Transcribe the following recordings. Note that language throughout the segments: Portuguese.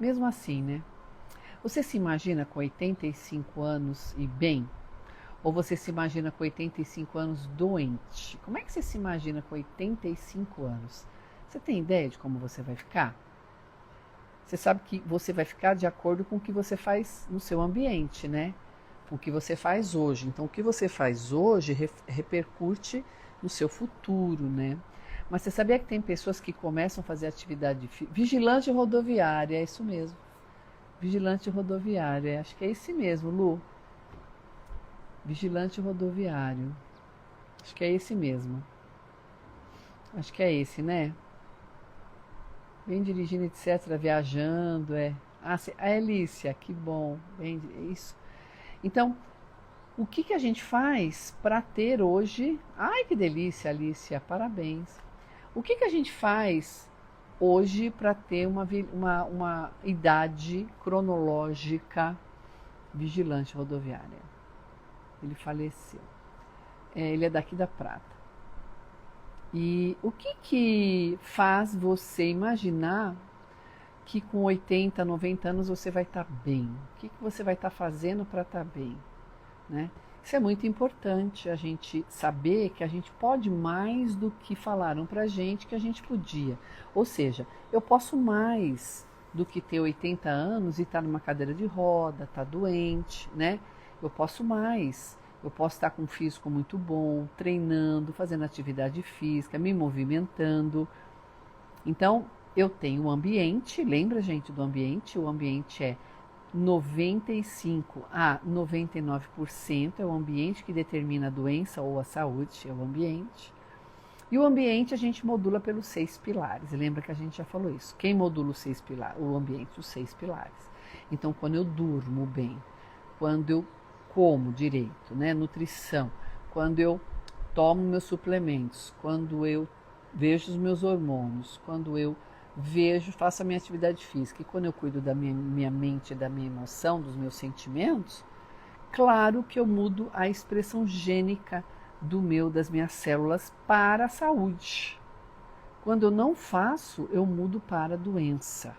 mesmo assim, né? Você se imagina com 85 anos e bem? Ou você se imagina com 85 anos doente? Como é que você se imagina com 85 anos? Você tem ideia de como você vai ficar? Você sabe que você vai ficar de acordo com o que você faz no seu ambiente, né? Com o que você faz hoje. Então, o que você faz hoje repercute no seu futuro, né? Mas você sabia que tem pessoas que começam a fazer atividade vigilante rodoviária, é isso mesmo. Vigilante rodoviário, acho que é esse mesmo, Lu. Vigilante rodoviário. Acho que é esse mesmo. Acho que é esse, né? Bem dirigindo, etc., viajando, é. Ah, a Elícia, que bom. Bem, isso. Então, o que a gente faz para ter hoje... Ai, que delícia, Alicia, parabéns. O que a gente faz hoje para ter uma idade cronológica vigilante rodoviária? Ele faleceu. Ele é daqui da Prata. E o que faz você imaginar que com 80, 90 anos você vai estar bem? O que você vai estar fazendo para estar bem? Né? Isso é muito importante, a gente saber que a gente pode mais do que falaram para a gente que a gente podia. Ou seja, eu posso mais do que ter 80 anos e estar numa cadeira de roda, estar doente, né? Eu posso mais. Eu posso estar com um físico muito bom, treinando, fazendo atividade física, me movimentando. Então, eu tenho um ambiente, lembra, gente, do ambiente? O ambiente é 95 a 99% é o ambiente que determina a doença ou a saúde, é o ambiente. E o ambiente a gente modula pelos 6 pilares. Lembra que a gente já falou isso? Quem modula os 6 pilares? O ambiente, os 6 pilares. Então, quando eu durmo bem, quando eu como direito, né, nutrição, quando eu tomo meus suplementos, quando eu vejo os meus hormônios, quando eu faço a minha atividade física e quando eu cuido da minha mente, da minha emoção, dos meus sentimentos, claro que eu mudo a expressão gênica das minhas células para a saúde. Quando eu não faço, eu mudo para a doença.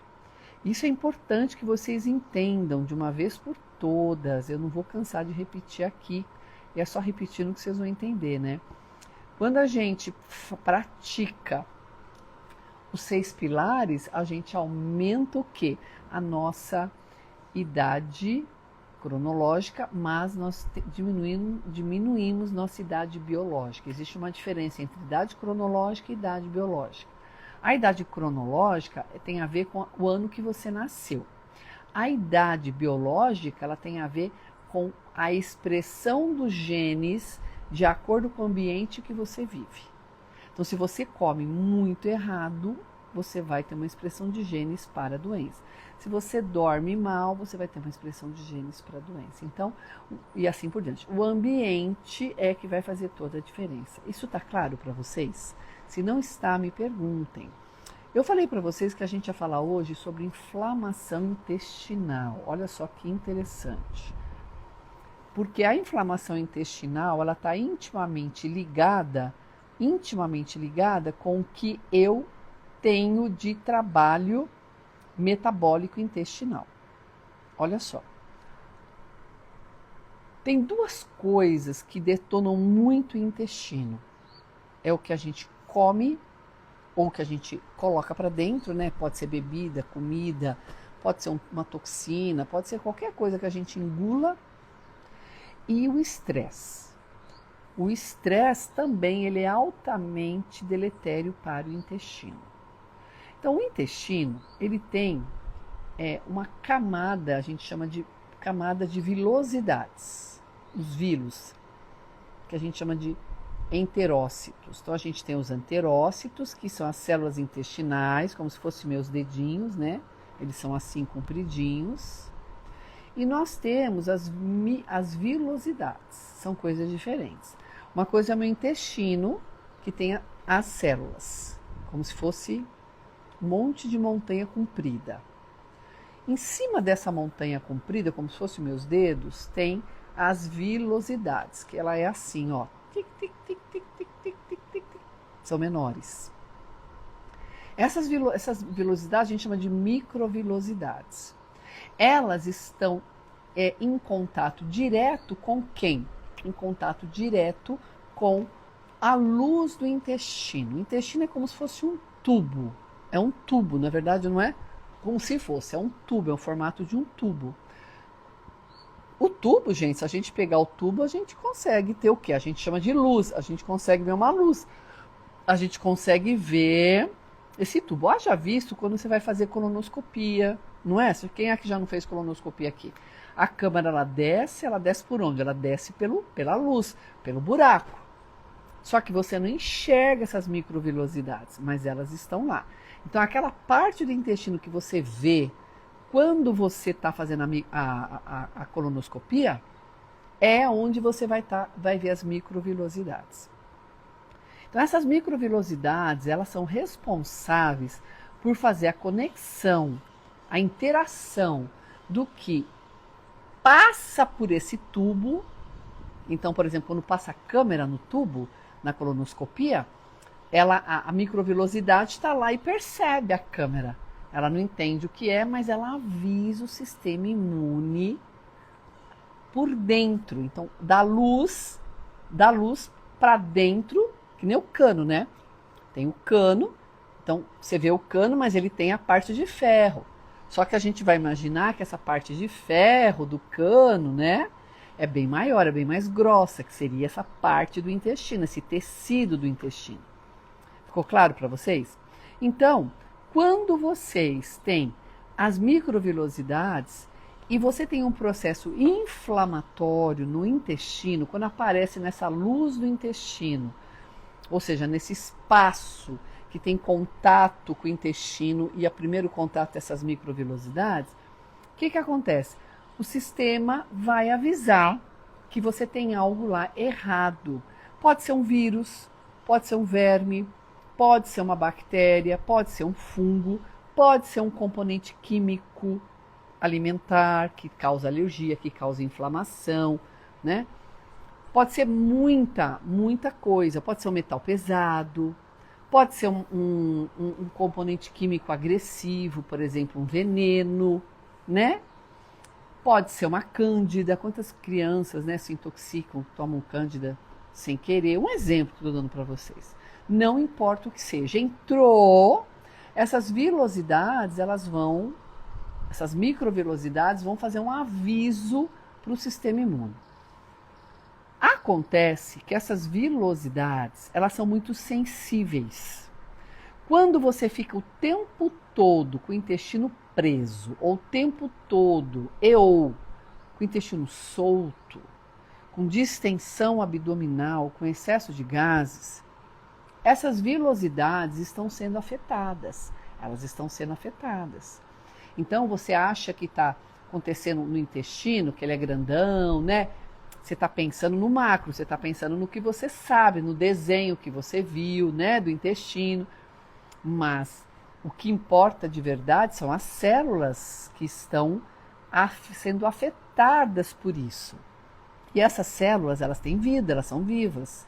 Isso é importante que vocês entendam de uma vez por todas. Eu não vou cansar de repetir aqui. E é só repetindo que vocês vão entender, né? Quando a gente pratica os 6 pilares, a gente aumenta o quê? A nossa idade cronológica, mas nós diminuímos nossa idade biológica. Existe uma diferença entre idade cronológica e idade biológica. A idade cronológica tem a ver com o ano que você nasceu. A idade biológica ela tem a ver com a expressão dos genes de acordo com o ambiente que você vive. Então, se você come muito errado, você vai ter uma expressão de genes para a doença. Se você dorme mal, você vai ter uma expressão de genes para a doença. Então, e assim por diante. O ambiente é que vai fazer toda a diferença. Isso está claro para vocês? Se não está, me perguntem. Eu falei para vocês que a gente ia falar hoje sobre inflamação intestinal. Olha só que interessante. Porque a inflamação intestinal, ela está intimamente ligada com o que eu tenho de trabalho metabólico intestinal. Olha só. Tem 2 coisas que detonam muito o intestino. É o que a gente come ou que a gente coloca para dentro, né? Pode ser bebida, comida, pode ser uma toxina, pode ser qualquer coisa que a gente engula. E o estresse. O estresse também ele é altamente deletério para o intestino. Então, o intestino ele tem uma camada, a gente chama de camada de vilosidades, os vilos, que a gente chama de enterócitos. Então, a gente tem os enterócitos, que são as células intestinais, como se fossem meus dedinhos, né? Eles são assim compridinhos. E nós temos as vilosidades, são coisas diferentes. Uma coisa é o meu intestino, que tem as células, como se fosse um monte de montanha comprida. Em cima dessa montanha comprida, como se fossem meus dedos, tem as vilosidades, que ela é assim, ó. Tic, tic, tic, tic, tic, tic, tic, tic, tic. São menores. Essas vilosidades a gente chama de microvilosidades. Elas estão em contato direto com quem? Em contato direto com a luz do intestino. O intestino é como se fosse um tubo. É um tubo, na verdade não é como se fosse, é um tubo, é o formato de um tubo. O tubo, gente, se a gente pegar o tubo, a gente consegue ter o quê? A gente chama de luz, a gente consegue ver uma luz. A gente consegue ver esse tubo. Haja visto quando você vai fazer colonoscopia, não é? Quem é que já não fez colonoscopia aqui? A câmera, ela desce por onde? Ela desce pela luz, pelo buraco. Só que você não enxerga essas microvilosidades, mas elas estão lá. Então, aquela parte do intestino que você vê quando você está fazendo a colonoscopia, é onde você vai ver as microvilosidades. Então, essas microvilosidades, elas são responsáveis por fazer a conexão, a interação do que passa por esse tubo. Então, por exemplo, quando passa a câmera no tubo, na colonoscopia, a microvilosidade está lá e percebe a câmera. Ela não entende o que é, mas ela avisa o sistema imune por dentro. Então, da luz para dentro, que nem o cano, né? Tem o cano, então você vê o cano, mas ele tem a parte de ferro. Só que a gente vai imaginar que essa parte de ferro do cano, né, é bem maior, é bem mais grossa, que seria essa parte do intestino, esse tecido do intestino. Ficou claro para vocês? Então, quando vocês têm as microvilosidades e você tem um processo inflamatório no intestino, quando aparece nessa luz do intestino, ou seja, nesse espaço que tem contato com o intestino e o primeiro contato dessas microvilosidades, o que acontece? O sistema vai avisar que você tem algo lá errado. Pode ser um vírus, pode ser um verme, pode ser uma bactéria, pode ser um fungo, pode ser um componente químico alimentar que causa alergia, que causa inflamação, né? Pode ser muita coisa, pode ser um metal pesado, pode ser um componente químico agressivo, por exemplo, um veneno, né? Pode ser uma cândida. Quantas crianças, né, se intoxicam, tomam cândida sem querer? Um exemplo que eu estou dando para vocês. Não importa o que seja, entrou, essas vilosidades, essas microvilosidades vão fazer um aviso para o sistema imune. Acontece que essas vilosidades, elas são muito sensíveis. Quando você fica o tempo todo com o intestino preso, ou o tempo todo, ou com o intestino solto, com distensão abdominal, com excesso de gases, essas vilosidades estão sendo afetadas. Elas estão sendo afetadas. Então, você acha que está acontecendo no intestino, que ele é grandão, né? Você está pensando no macro, você está pensando no que você sabe, no desenho que você viu, né, do intestino. Mas o que importa de verdade são as células que estão sendo afetadas por isso. E essas células, elas têm vida, elas são vivas.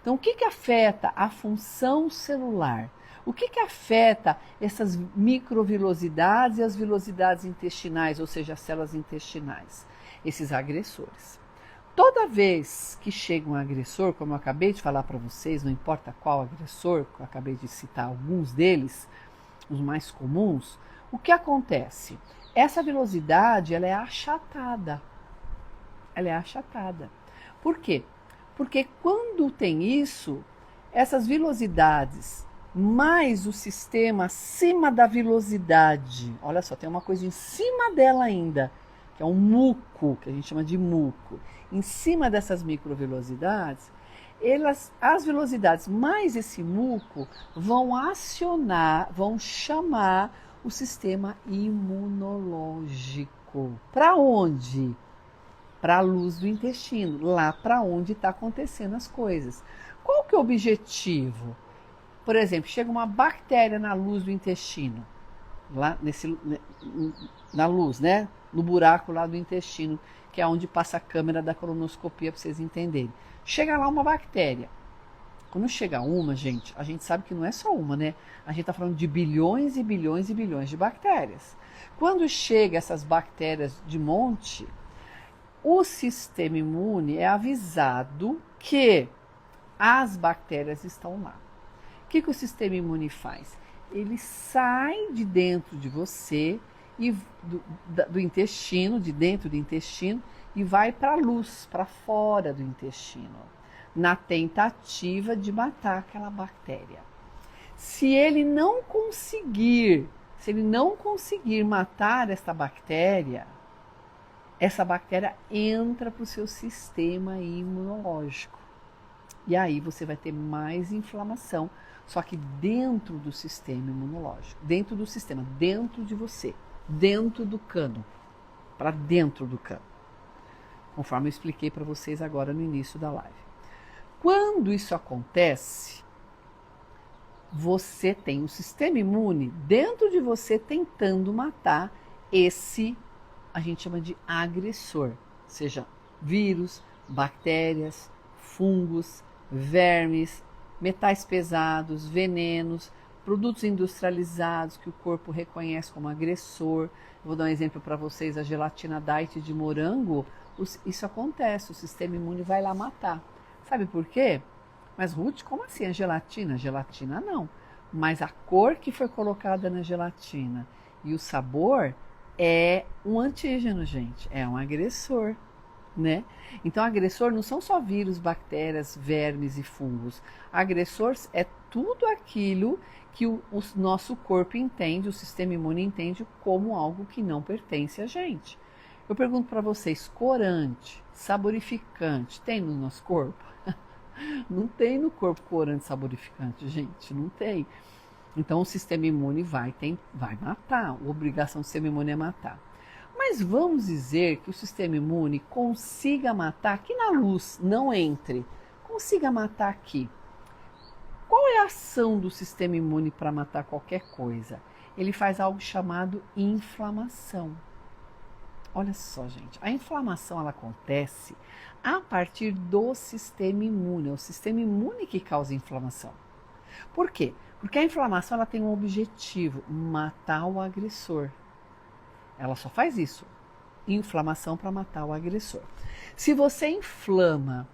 Então, o que afeta a função celular? O que afeta essas microvilosidades e as vilosidades intestinais, ou seja, as células intestinais? Esses agressores. Toda vez que chega um agressor, como eu acabei de falar para vocês, não importa qual agressor, eu acabei de citar alguns deles, os mais comuns, o que acontece? Essa vilosidade, ela é achatada. Ela é achatada. Por quê? Porque quando tem isso, essas vilosidades mais o sistema acima da vilosidade, olha só, tem uma coisa em cima dela ainda, que é um muco, que a gente chama de muco. Em cima dessas microvilosidades, as vilosidades mais esse muco vão acionar, vão chamar o sistema imunológico. Para onde? Para a luz do intestino, lá para onde está acontecendo as coisas. Qual que é o objetivo? Por exemplo, chega uma bactéria na luz do intestino, lá na luz, né? No buraco lá do intestino, que é onde passa a câmera da colonoscopia, para vocês entenderem. Chega lá uma bactéria. Quando chega uma, gente, a gente sabe que não é só uma, né? A gente está falando de bilhões e bilhões e bilhões de bactérias. Quando chega essas bactérias de monte, o sistema imune é avisado que as bactérias estão lá. O que o sistema imune faz? Ele sai de dentro de você, e do intestino, de dentro do intestino, e vai para a luz, para fora do intestino, na tentativa de matar aquela bactéria. Se ele não conseguir matar essa bactéria entra para o seu sistema imunológico. E aí você vai ter mais inflamação, só que dentro do sistema imunológico, dentro do sistema, dentro de você, dentro do cano, para dentro do cano, conforme eu expliquei para vocês agora no início da live. Quando isso acontece, você tem um sistema imune dentro de você tentando matar esse, a gente chama de agressor, seja vírus, bactérias, fungos, vermes, metais pesados, venenos, produtos industrializados que o corpo reconhece como agressor. Vou dar um exemplo para vocês, a gelatina diet de morango, isso acontece, o sistema imune vai lá matar. Sabe por quê? Mas Ruth, como assim a gelatina? Gelatina não, mas a cor que foi colocada na gelatina e o sabor é um antígeno, gente, é um agressor, né? Então, agressor não são só vírus, bactérias, vermes e fungos. Agressor é tudo aquilo que o nosso corpo entende, o sistema imune entende como algo que não pertence a gente. Eu pergunto para vocês, corante, saborificante, tem no nosso corpo? Não tem no corpo corante, saborificante, gente, não tem. Então, o sistema imune vai matar, a obrigação do sistema imune é matar. Mas vamos dizer que o sistema imune consiga matar aqui na luz, não entre, consiga matar aqui. Qual é a ação do sistema imune para matar qualquer coisa? Ele faz algo chamado inflamação. Olha só, gente, a inflamação ela acontece a partir do sistema imune, é o sistema imune que causa inflamação. Por quê? Porque a inflamação ela tem um objetivo, matar o agressor. Ela só faz isso, inflamação para matar o agressor. Se você inflama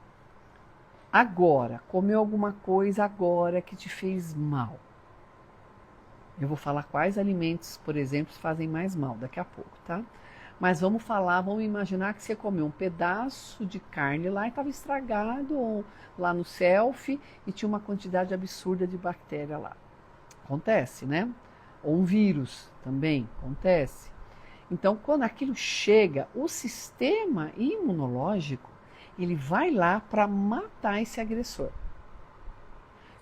agora, comeu alguma coisa agora que te fez mal, eu vou falar quais alimentos, por exemplo, fazem mais mal daqui a pouco, tá? Mas vamos imaginar que você comeu um pedaço de carne lá e estava estragado lá no selfie e tinha uma quantidade absurda de bactéria lá. Acontece, né? Ou um vírus também acontece. Então, quando aquilo chega, o sistema imunológico, ele vai lá para matar esse agressor.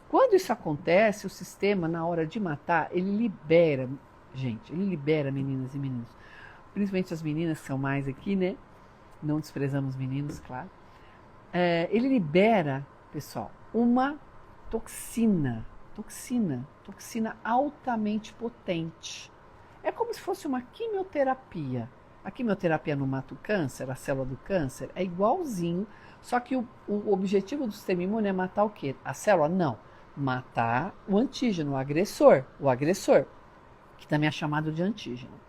Quando isso acontece, o sistema, na hora de matar, ele libera, gente, ele libera, meninas e meninos, principalmente as meninas que são mais aqui, né? Não desprezando os meninos, claro. Ele libera, pessoal, uma toxina altamente potente. É como se fosse uma quimioterapia. A quimioterapia não mata o câncer, a célula do câncer, é igualzinho, só que o objetivo do sistema imune é matar o quê? A célula? Não. Matar o antígeno, o agressor, que também é chamado de antígeno.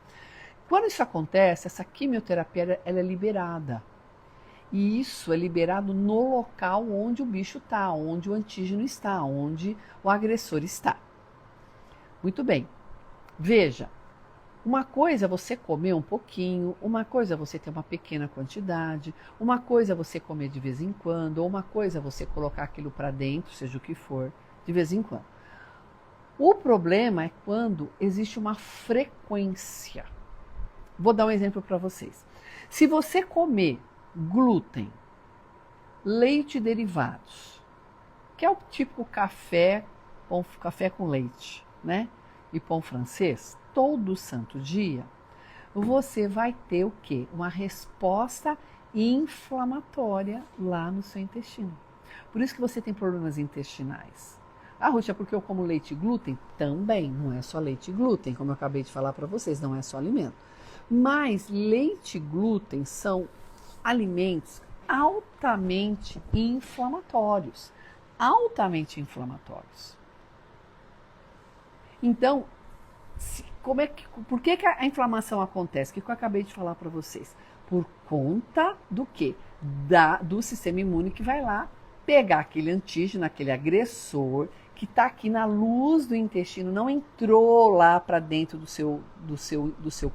Quando isso acontece, essa quimioterapia ela é liberada. E isso é liberado no local onde o bicho está, onde o antígeno está, onde o agressor está. Muito bem. Veja, uma coisa é você comer um pouquinho, uma coisa é você ter uma pequena quantidade, uma coisa é você comer de vez em quando, ou uma coisa é você colocar aquilo para dentro, seja o que for, de vez em quando. O problema é quando existe uma frequência. Vou dar um exemplo para vocês. Se você comer glúten, leite e derivados, que é o típico café com leite, né? E pão francês, todo santo dia, você vai ter o quê? Uma resposta inflamatória lá no seu intestino. Por isso que você tem problemas intestinais. Ah, Ruth, é porque eu como leite e glúten? Também, não é só leite e glúten, como eu acabei de falar para vocês, não é só alimento. Mas leite e glúten são alimentos altamente inflamatórios, altamente inflamatórios. Então, por que a inflamação acontece? O que eu acabei de falar para vocês? Por conta do quê? Do sistema imune que vai lá pegar aquele antígeno, aquele agressor que está aqui na luz do intestino, não entrou lá para dentro do seu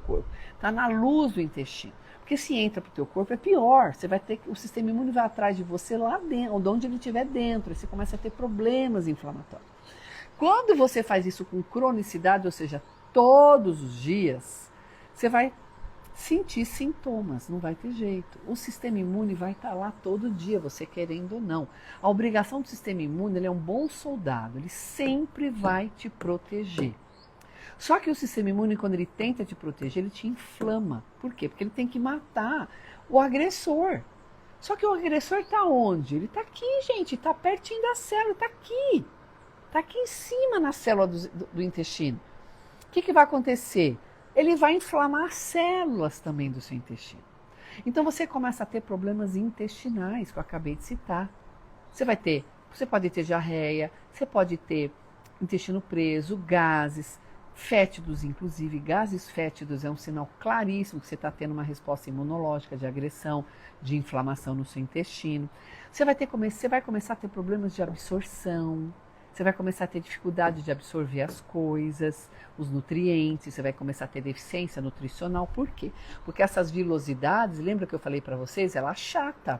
corpo. Está na luz do intestino. Porque se entra para o teu corpo é pior. Você vai ter o sistema imune vai atrás de você lá dentro, ou de onde ele estiver dentro. Aí você começa a ter problemas inflamatórios. Quando você faz isso com cronicidade, ou seja, todos os dias, você vai sentir sintomas, não vai ter jeito. O sistema imune vai estar lá todo dia, você querendo ou não. A obrigação do sistema imune, ele é um bom soldado, ele sempre vai te proteger. Só que o sistema imune, quando ele tenta te proteger, ele te inflama. Por quê? Porque ele tem que matar o agressor. Só que o agressor está onde? Ele está aqui, gente, está pertinho da célula, está aqui. Está aqui em cima na célula do intestino. O que vai acontecer? Ele vai inflamar as células também do seu intestino. Então você começa a ter problemas intestinais, que eu acabei de citar. Você pode ter diarreia, você pode ter intestino preso, gases, fétidos, inclusive. Gases fétidos é um sinal claríssimo que você está tendo uma resposta imunológica de agressão, de inflamação no seu intestino. Você vai começar a ter problemas de absorção. Você vai começar a ter dificuldade de absorver as coisas, os nutrientes, você vai começar a ter deficiência nutricional. Por quê? Porque essas vilosidades, lembra que eu falei para vocês? Ela achata.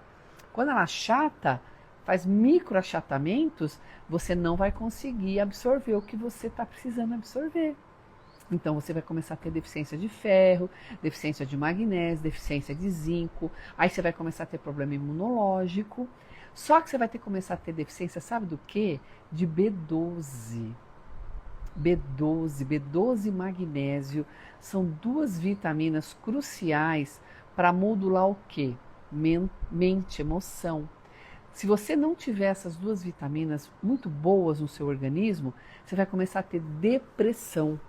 Quando ela achata, faz microachatamentos, você não vai conseguir absorver o que você está precisando absorver. Então você vai começar a ter deficiência de ferro, deficiência de magnésio, deficiência de zinco, aí você vai começar a ter problema imunológico. Só que você vai ter que começar a ter deficiência, sabe do quê? De B12. B12 e magnésio são duas vitaminas cruciais para modular o quê? Mente, emoção. Se você não tiver essas duas vitaminas muito boas no seu organismo, você vai começar a ter depressão.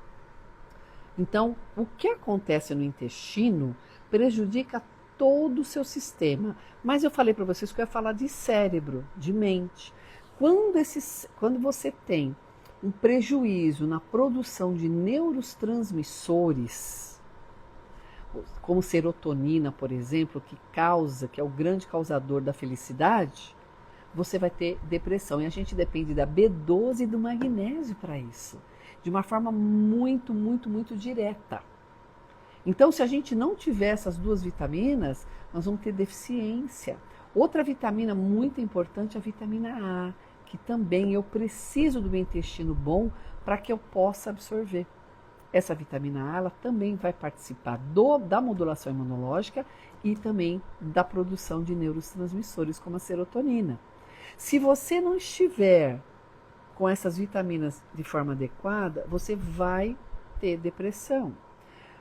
Então, o que acontece no intestino prejudica todo o seu sistema. Mas eu falei para vocês que eu ia falar de cérebro, de mente. Quando você tem um prejuízo na produção de neurotransmissores, como serotonina, por exemplo, que é o grande causador da felicidade, você vai ter depressão. E a gente depende da B12 e do magnésio para isso, de uma forma muito, muito, muito direta. Então, se a gente não tiver essas duas vitaminas, nós vamos ter deficiência. Outra vitamina muito importante é a vitamina A, que também eu preciso do meu intestino bom para que eu possa absorver. Essa vitamina A, ela também vai participar da modulação imunológica e também da produção de neurotransmissores, como a serotonina. Se você não estiver com essas vitaminas de forma adequada, você vai ter depressão.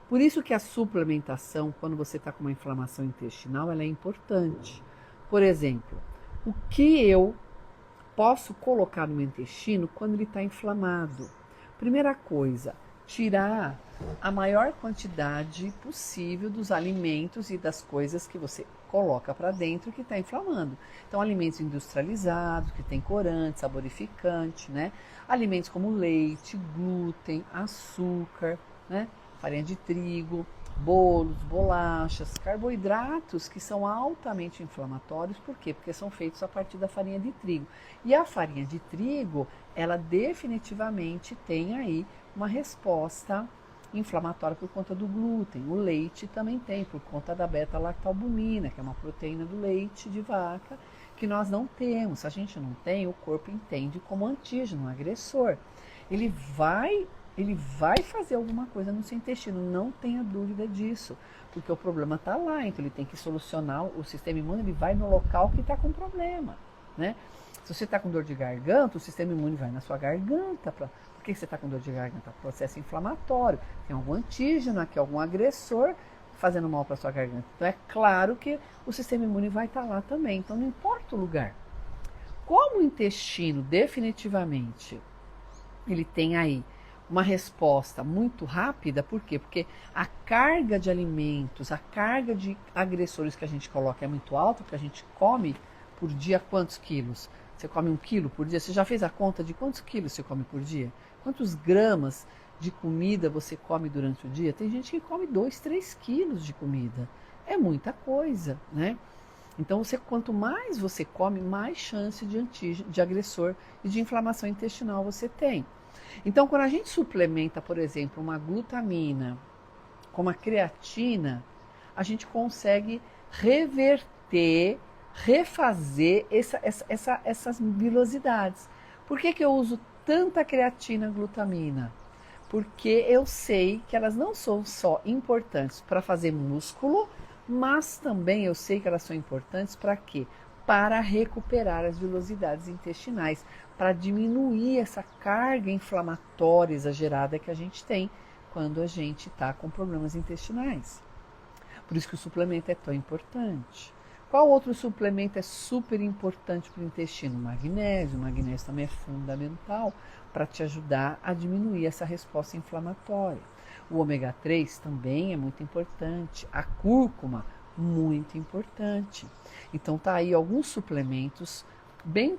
Por isso que a suplementação, quando você está com uma inflamação intestinal, ela é importante. Por exemplo, o que eu posso colocar no meu intestino quando ele está inflamado? Primeira coisa, tirar a maior quantidade possível dos alimentos e das coisas que você coloca para dentro que está inflamando. Então, alimentos industrializados, que tem corante, saborificante, né? Alimentos como leite, glúten, açúcar, né? Farinha de trigo, bolos, bolachas, carboidratos que são altamente inflamatórios. Por quê? Porque são feitos a partir da farinha de trigo. E a farinha de trigo, ela definitivamente tem aí uma resposta inflamatória por conta do glúten. O leite também tem, por conta da beta-lactalbumina, que é uma proteína do leite de vaca, que nós não temos. Se a gente não tem, o corpo entende como antígeno, um agressor. Ele vai fazer alguma coisa no seu intestino, não tenha dúvida disso, porque o problema está lá, então ele tem que solucionar, o sistema imune ele vai no local que está com problema, né? Se você está com dor de garganta, o sistema imune vai na sua garganta. Por que você está com dor de garganta? Processo inflamatório, tem algum antígeno aqui, algum agressor fazendo mal para a sua garganta. Então é claro que o sistema imune vai estar lá também, então não importa o lugar. Como o intestino definitivamente ele tem aí uma resposta muito rápida, por quê? Porque a carga de alimentos, a carga de agressores que a gente coloca é muito alta, porque a gente come por dia quantos quilos? Você come 1 quilo por dia? Você já fez a conta de quantos quilos você come por dia? Quantos gramas de comida você come durante o dia? Tem gente que come 2, 3 quilos de comida. É muita coisa, né? Então, quanto mais você come, mais chance de agressor e de inflamação intestinal você tem. Então, quando a gente suplementa, por exemplo, uma glutamina com uma creatina, a gente consegue reverter, refazer essas vilosidades. Por que eu uso tanta creatina e glutamina? Porque eu sei que elas não são só importantes para fazer músculo, mas também eu sei que elas são importantes para quê? Para recuperar as vilosidades intestinais, para diminuir essa carga inflamatória exagerada que a gente tem quando a gente está com problemas intestinais. Por isso que o suplemento é tão importante. Qual outro suplemento é super importante para o intestino? Magnésio. O magnésio também é fundamental para te ajudar a diminuir essa resposta inflamatória. O ômega 3 também é muito importante. A cúrcuma, muito importante. Então tá aí alguns suplementos bem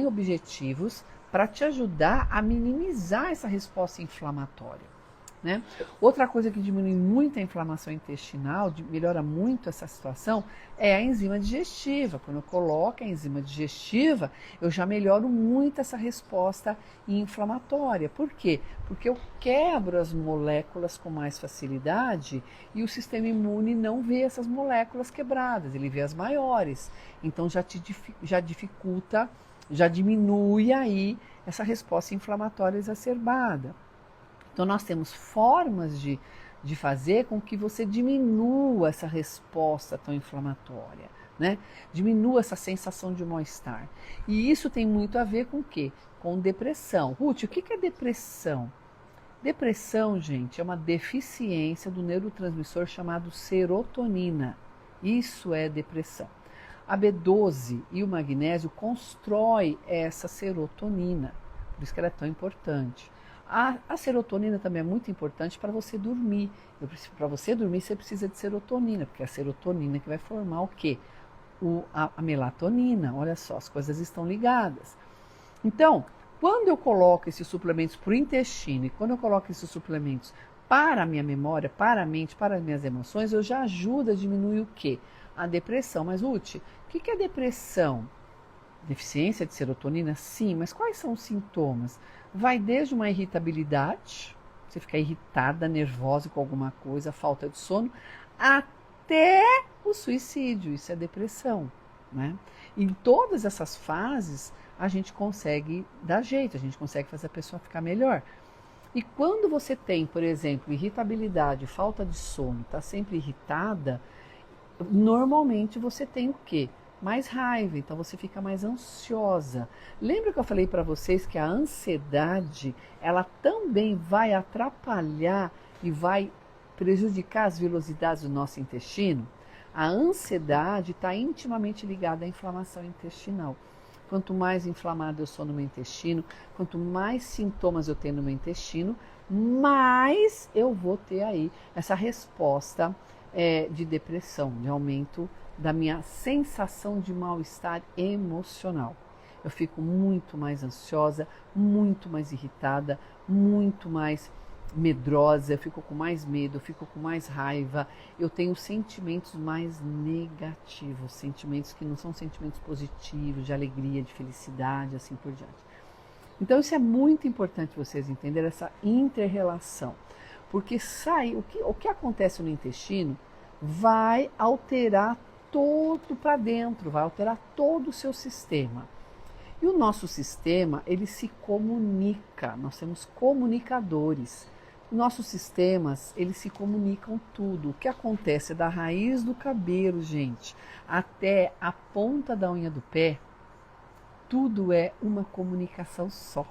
objetivos para te ajudar a minimizar essa resposta inflamatória. Né? Outra coisa que diminui muito a inflamação intestinal, melhora muito essa situação, é a enzima digestiva. Quando eu coloco a enzima digestiva, eu já melhoro muito essa resposta inflamatória. Por quê? Porque eu quebro as moléculas com mais facilidade e o sistema imune não vê essas moléculas quebradas, ele vê as maiores. Então já dificulta, já diminui aí essa resposta inflamatória exacerbada. Então, nós temos formas de fazer com que você diminua essa resposta tão inflamatória, né? Diminua essa sensação de mal-estar. E isso tem muito a ver com o quê? Com depressão. Ruth, o que é depressão? Depressão, gente, é uma deficiência do neurotransmissor chamado serotonina. Isso é depressão. A B12 e o magnésio constroem essa serotonina, por isso que ela é tão importante. A serotonina também é muito importante para você dormir. Para você dormir, você precisa de serotonina, porque é a serotonina que vai formar o quê? A melatonina. Olha só, as coisas estão ligadas. Então, quando eu coloco esses suplementos para o intestino e quando eu coloco esses suplementos para a minha memória, para a mente, para as minhas emoções, eu já ajudo a diminuir o quê? A depressão. Mas, Ruth, o que é depressão? Deficiência de serotonina? Sim, mas quais são os sintomas? Vai desde uma irritabilidade, você fica irritada, nervosa com alguma coisa, falta de sono, até o suicídio, isso é depressão, né? Em todas essas fases, a gente consegue dar jeito, a gente consegue fazer a pessoa ficar melhor. E quando você tem, por exemplo, irritabilidade, falta de sono, está sempre irritada, normalmente você tem o quê? Mais raiva, então você fica mais ansiosa. Lembra que eu falei para vocês que a ansiedade, ela também vai atrapalhar e vai prejudicar as vilosidades do nosso intestino? A ansiedade está intimamente ligada à inflamação intestinal. Quanto mais inflamado eu sou no meu intestino, quanto mais sintomas eu tenho no meu intestino, mais eu vou ter aí essa resposta de depressão, de aumento da minha sensação de mal-estar emocional. Eu fico muito mais ansiosa, muito mais irritada, muito mais medrosa, eu fico com mais medo, eu fico com mais raiva, eu tenho sentimentos mais negativos, sentimentos que não são sentimentos positivos, de alegria, de felicidade, assim por diante. Então isso é muito importante vocês entenderem, essa inter-relação, porque o que acontece no intestino vai alterar todo para dentro, vai alterar todo o seu sistema. E o nosso sistema, ele se comunica, nós temos comunicadores. Nossos sistemas, eles se comunicam tudo. O que acontece da raiz do cabelo, gente, até a ponta da unha do pé, tudo é uma comunicação só.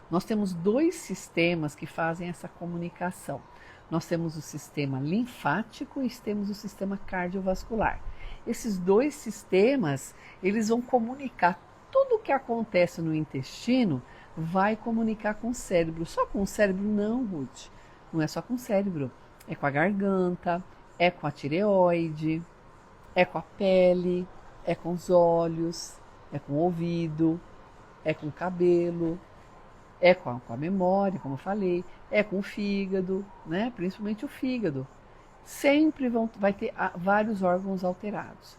Nós temos 2 sistemas que fazem essa comunicação. Nós temos o sistema linfático e temos o sistema cardiovascular. Esses 2 sistemas, eles vão comunicar tudo o que acontece no intestino, vai comunicar com o cérebro. Só com o cérebro? Não, Ruth. Não é só com o cérebro. É com a garganta, é com a tireoide, é com a pele, é com os olhos, é com o ouvido, é com o cabelo, é com a memória, como eu falei, é com o fígado, né? Principalmente o fígado. Sempre vai ter vários órgãos alterados.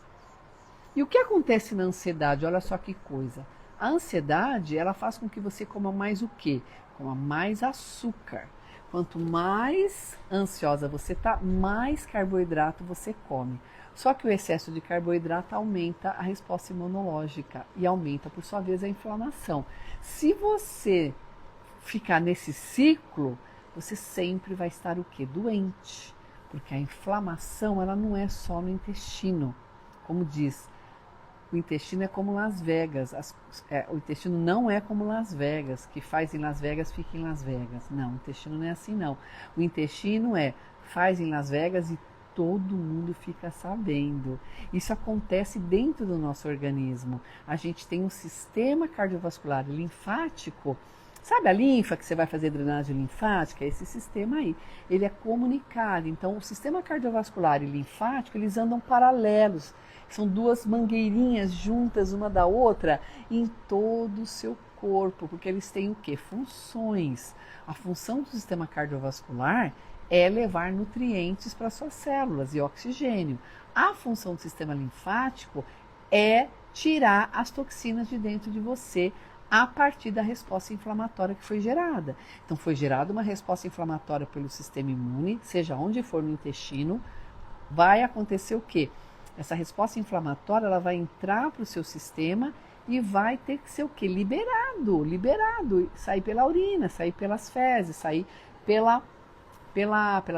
E o que acontece na ansiedade? Olha só que coisa. A ansiedade, ela faz com que você coma mais o quê? Coma mais açúcar. Quanto mais ansiosa você está, mais carboidrato você come. Só que o excesso de carboidrato aumenta a resposta imunológica e aumenta, por sua vez, a inflamação. Se você ficar nesse ciclo, você sempre vai estar o quê? Doente. Porque a inflamação, ela não é só no intestino. Como diz, o intestino é como Las Vegas. O intestino não é como Las Vegas, que faz em Las Vegas, fica em Las Vegas. Não, o intestino não é assim não. O intestino faz em Las Vegas e todo mundo fica sabendo. Isso acontece dentro do nosso organismo. A gente tem um sistema cardiovascular e linfático. Sabe a linfa que você vai fazer drenagem linfática? Esse sistema aí, ele é comunicado. Então, o sistema cardiovascular e linfático, eles andam paralelos. São duas mangueirinhas juntas uma da outra em todo o seu corpo, porque eles têm o quê? Funções. A função do sistema cardiovascular é levar nutrientes para suas células e oxigênio. A função do sistema linfático é tirar as toxinas de dentro de você a partir da resposta inflamatória que foi gerada. Então, foi gerada uma resposta inflamatória pelo sistema imune, seja onde for no intestino, vai acontecer o quê? Essa resposta inflamatória, ela vai entrar para o seu sistema e vai ter que ser o quê? Liberado, sair pela urina, sair pelas fezes, sair pelas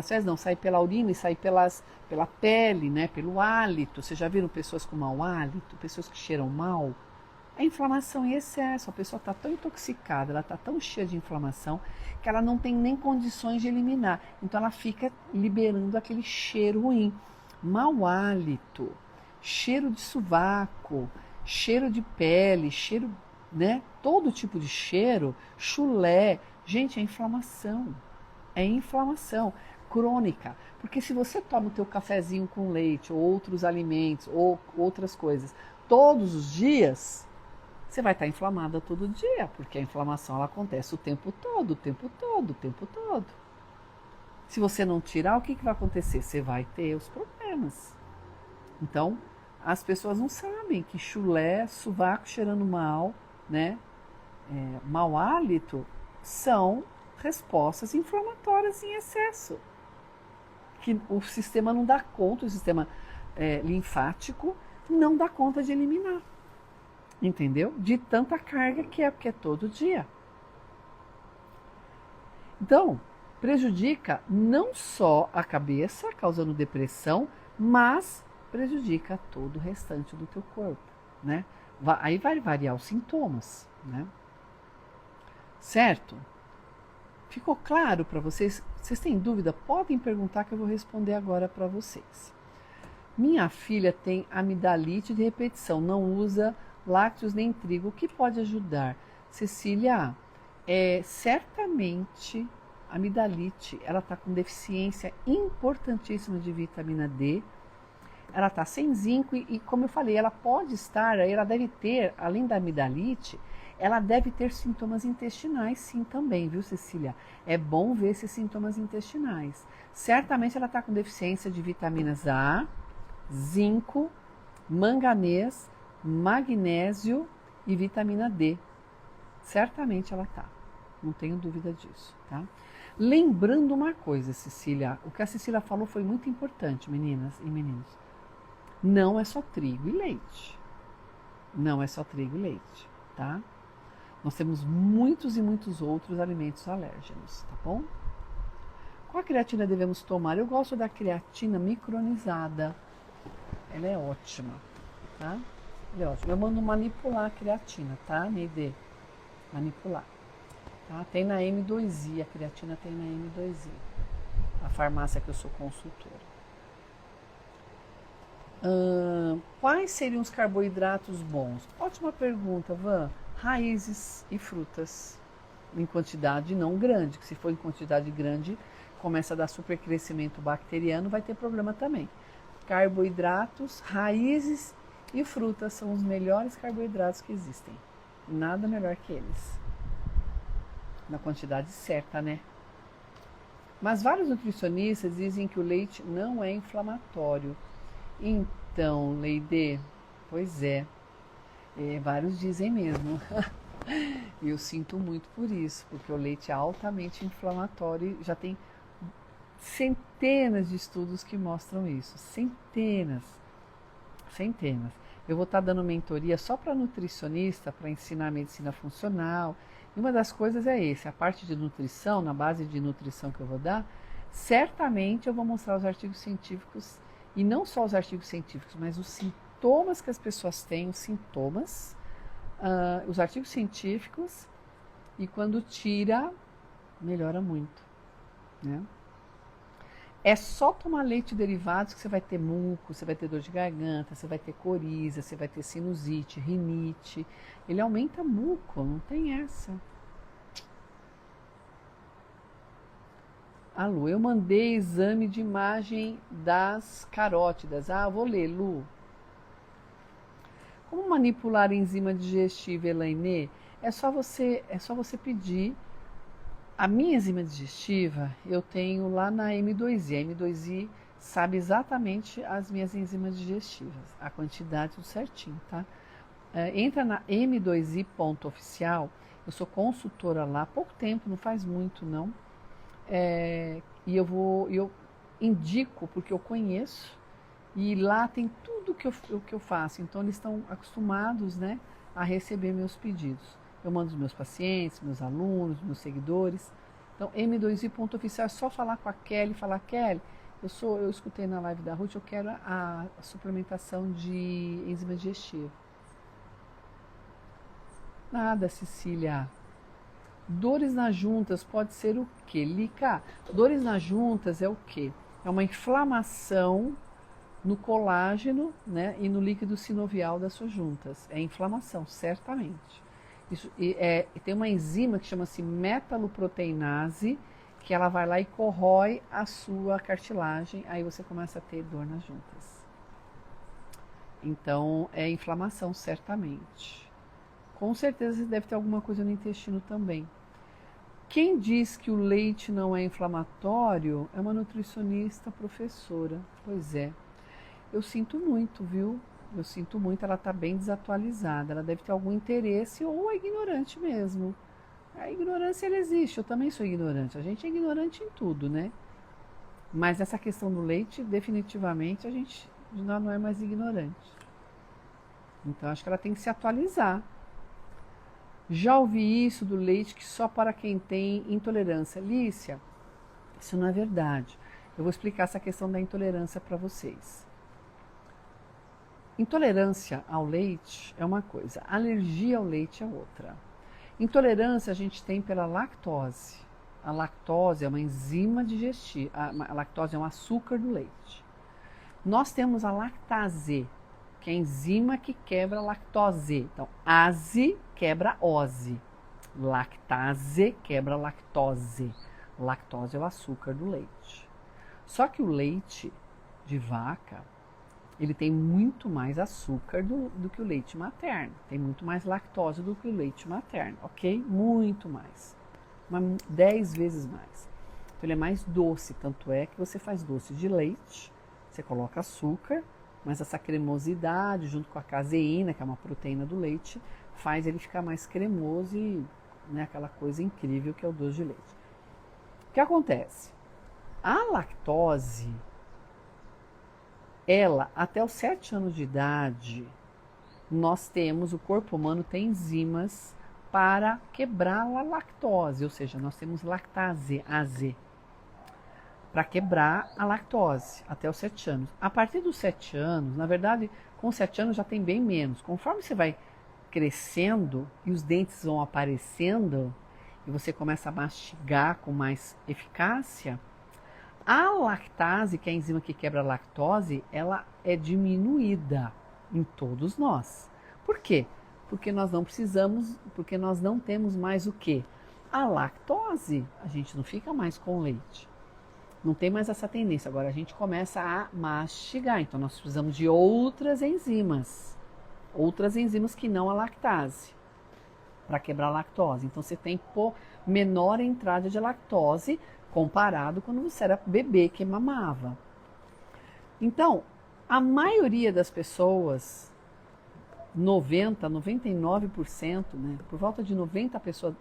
fezes não, sair pela urina e sair pela pele, né? Pelo hálito. Vocês já viram pessoas com mau hálito, pessoas que cheiram mal? É inflamação em excesso, a pessoa está tão intoxicada, ela está tão cheia de inflamação que ela não tem nem condições de eliminar. Então ela fica liberando aquele cheiro ruim. Mau hálito, cheiro de sovaco, cheiro de pele, cheiro, né? Todo tipo de cheiro, chulé. Gente, é inflamação. É inflamação crônica. Porque se você toma o teu cafezinho com leite, ou outros alimentos, ou outras coisas, todos os dias, você vai estar inflamada todo dia, porque a inflamação ela acontece o tempo todo. Se você não tirar, o que vai acontecer? Você vai ter os problemas. Então, as pessoas não sabem que chulé, sovaco cheirando mal, né? Mau hálito, são respostas inflamatórias em excesso. Que o sistema não dá conta, o sistema linfático não dá conta de eliminar. Entendeu? De tanta carga que é, porque é todo dia. Então, prejudica não só a cabeça, causando depressão, mas prejudica todo o restante do teu corpo, né? Aí vai variar os sintomas, né? Certo? Ficou claro para vocês? Vocês têm dúvida? Podem perguntar que eu vou responder agora para vocês. Minha filha tem amidalite de repetição, não usa lácteos nem trigo. O que pode ajudar? Cecília, certamente a amidalite, ela está com deficiência importantíssima de vitamina D, ela está sem zinco e como eu falei, ela pode estar, ela deve ter, além da amidalite, ela deve ter sintomas intestinais sim também, viu Cecília? É bom ver esses sintomas intestinais. Certamente ela está com deficiência de vitaminas A, zinco, manganês, magnésio e vitamina D. Certamente ela tá. Não tenho dúvida disso, tá? Lembrando uma coisa, Cecília, o que a Cecília falou foi muito importante, meninas e meninos. Não é só trigo e leite. Não é só trigo e leite, tá? Nós temos muitos e muitos outros alimentos alérgenos, tá bom? Qual creatina devemos tomar? Eu gosto da creatina micronizada. Ela é ótima, tá? Ela é ótima. Eu mando manipular a creatina, tá, Neide? Manipular. Tá? Tem na M2i, a creatina tem na M2i. A farmácia que eu sou consultora. Quais seriam os carboidratos bons? Ótima pergunta, Van. Raízes e frutas. Em quantidade não grande, que se for em quantidade grande, começa a dar supercrescimento bacteriano, vai ter problema também. Carboidratos, raízes E frutas são os melhores carboidratos que existem. Nada melhor que eles. Na quantidade certa, né? Mas vários nutricionistas dizem que o leite não é inflamatório. Então, Leide, pois é, vários dizem mesmo. E eu sinto muito por isso, porque o leite é altamente inflamatório e já tem centenas de estudos que mostram isso. Centenas. Eu vou estar dando mentoria só para nutricionista, para ensinar medicina funcional. E uma das coisas é esse, a parte de nutrição, na base de nutrição que eu vou dar, certamente eu vou mostrar os artigos científicos, e não só os artigos científicos, mas os sintomas que as pessoas têm, os sintomas, os artigos científicos, e quando tira, melhora muito, né? É só tomar leite derivados que você vai ter muco, você vai ter dor de garganta, você vai ter coriza, você vai ter sinusite, rinite. Ele aumenta muco, não tem essa. Lu, eu mandei exame de imagem das carótidas. Vou ler, Lu. Como manipular a enzima digestiva, Elaine? É só você pedir. A minha enzima digestiva, eu tenho lá na M2i. A M2i sabe exatamente as minhas enzimas digestivas, a quantidade tudo certinho, tá? Entra na M2i.oficial, eu sou consultora lá, há pouco tempo, não faz muito não. E eu indico, porque eu conheço, e lá tem tudo que eu faço, então eles estão acostumados, né, a receber meus pedidos. Eu mando os meus pacientes, meus alunos, meus seguidores. Então, M2i.oficial é só falar com a Kelly, falar, Kelly, eu escutei na live da Ruth, eu quero a suplementação de enzima digestiva. Nada, Cecília. Dores nas juntas pode ser o quê? Lica, dores nas juntas é o quê? É uma inflamação no colágeno, né, e no líquido sinovial das suas juntas. É inflamação, certamente. Isso, tem uma enzima que chama-se metaloproteinase, que ela vai lá e corrói a sua cartilagem, aí você começa a ter dor nas juntas. Então, é inflamação, certamente. Com certeza você deve ter alguma coisa no intestino também. Quem diz que o leite não é inflamatório é uma nutricionista professora. Pois é. Eu sinto muito, viu? Eu sinto muito, ela está bem desatualizada, ela deve ter algum interesse ou é ignorante mesmo. A ignorância, ela existe, eu também sou ignorante, a gente é ignorante em tudo, né? Mas essa questão do leite, definitivamente, a gente não é mais ignorante. Então, acho que ela tem que se atualizar. Já ouvi isso do leite que só para quem tem intolerância. Lícia, isso não é verdade. Eu vou explicar essa questão da intolerância para vocês. Intolerância ao leite é uma coisa, alergia ao leite é outra. Intolerância a gente tem pela lactose. A lactose é uma enzima digestiva, a lactose é um açúcar do leite. Nós temos a lactase, que é a enzima que quebra a lactose. Então, ase quebra ose, lactase quebra lactose. Lactose é o açúcar do leite. Só que o leite de vaca, ele tem muito mais açúcar do que o leite materno. Tem muito mais lactose do que o leite materno, ok? Muito mais. 10 vezes mais. Então ele é mais doce, tanto é que você faz doce de leite, você coloca açúcar, mas essa cremosidade junto com a caseína, que é uma proteína do leite, faz ele ficar mais cremoso e, né, aquela coisa incrível que é o doce de leite. O que acontece? A lactose, ela, até os 7 anos de idade, o corpo humano tem enzimas para quebrar a lactose, ou seja, nós temos lactase, AZ, para quebrar a lactose, até os 7 anos. A partir dos 7 anos, na verdade, com 7 anos já tem bem menos. Conforme você vai crescendo e os dentes vão aparecendo, e você começa a mastigar com mais eficácia, a lactase, que é a enzima que quebra a lactose, ela é diminuída em todos nós. Por quê? Porque nós não temos mais o quê? A lactose. A gente não fica mais com leite. Não tem mais essa tendência. Agora a gente começa a mastigar. Então nós precisamos de outras enzimas. outras enzimas que não a lactase, para quebrar a lactose. Então você tem menor entrada de lactose comparado quando você era bebê que mamava. Então, a maioria das pessoas, 90, 99%, né, por volta de 90%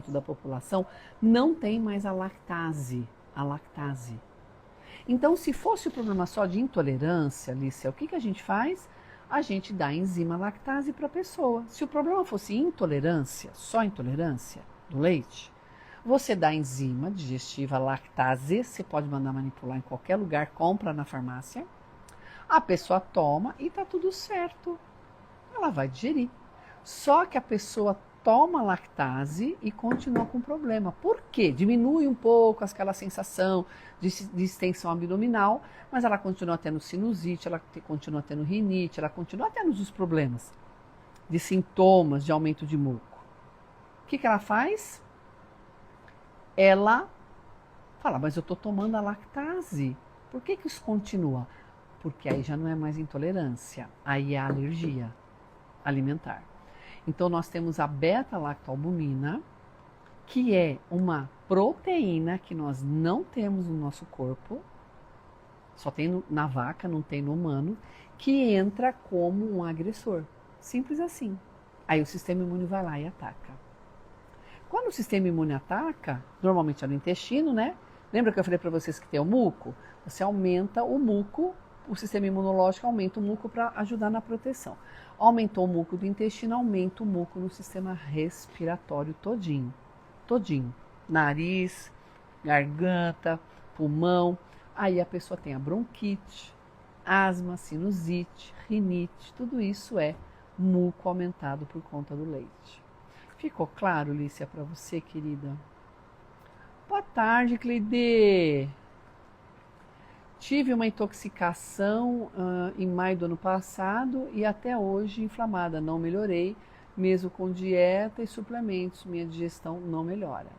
da população, não tem mais a lactase. Então, se fosse o problema só de intolerância, Alicia, o que a gente faz? A gente dá enzima lactase para a pessoa. Se o problema fosse intolerância, só intolerância do leite, você dá enzima digestiva lactase, você pode mandar manipular em qualquer lugar, compra na farmácia, a pessoa toma e tá tudo certo. Ela vai digerir. Só que a pessoa toma lactase e continua com problema. Por quê? Diminui um pouco aquela sensação de distensão abdominal, mas ela continua tendo sinusite, ela continua tendo rinite, ela continua tendo os problemas de sintomas de aumento de muco. O que ela faz? Ela fala, mas eu estou tomando a lactase. Por que isso continua? Porque aí já não é mais intolerância, aí é alergia alimentar. Então nós temos a beta-lactalbumina, que é uma proteína que nós não temos no nosso corpo, só tem na vaca, não tem no humano, que entra como um agressor. Simples assim. Aí o sistema imune vai lá e ataca. Quando o sistema imune ataca, normalmente é no intestino, né? Lembra que eu falei para vocês que tem o muco? Você aumenta o muco, o sistema imunológico aumenta o muco para ajudar na proteção. Aumentou o muco do intestino, aumenta o muco no sistema respiratório todinho. Nariz, garganta, pulmão. Aí a pessoa tem a bronquite, asma, sinusite, rinite. Tudo isso é muco aumentado por conta do leite. Ficou claro, Lícia, para você, querida? Boa tarde, Cleide. Tive uma intoxicação em maio do ano passado e até hoje inflamada. Não melhorei, mesmo com dieta e suplementos. Minha digestão não melhora.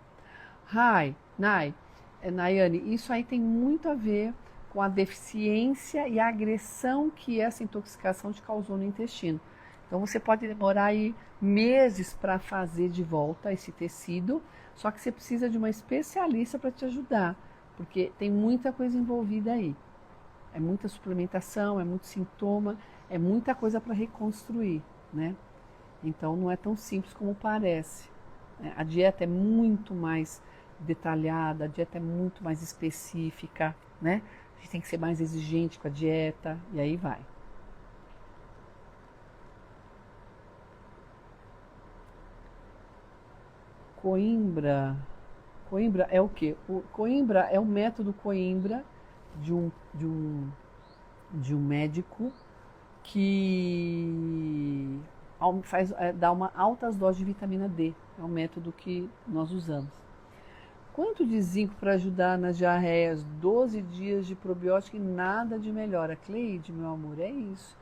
Nayane, isso aí tem muito a ver com a deficiência e a agressão que essa intoxicação te causou no intestino. Então você pode demorar aí meses para fazer de volta esse tecido, só que você precisa de uma especialista para te ajudar, porque tem muita coisa envolvida aí. É muita suplementação, é muito sintoma, é muita coisa para reconstruir, né? Então não é tão simples como parece. A dieta é muito mais detalhada, a dieta é muito mais específica, né? A gente tem que ser mais exigente com a dieta e aí vai. Coimbra é o quê? O Coimbra é o método Coimbra de um médico que dá altas doses de vitamina D. É o método que nós usamos. Quanto de zinco para ajudar nas diarreias? 12 dias de probiótico e nada de melhora. Cleide, meu amor, é isso.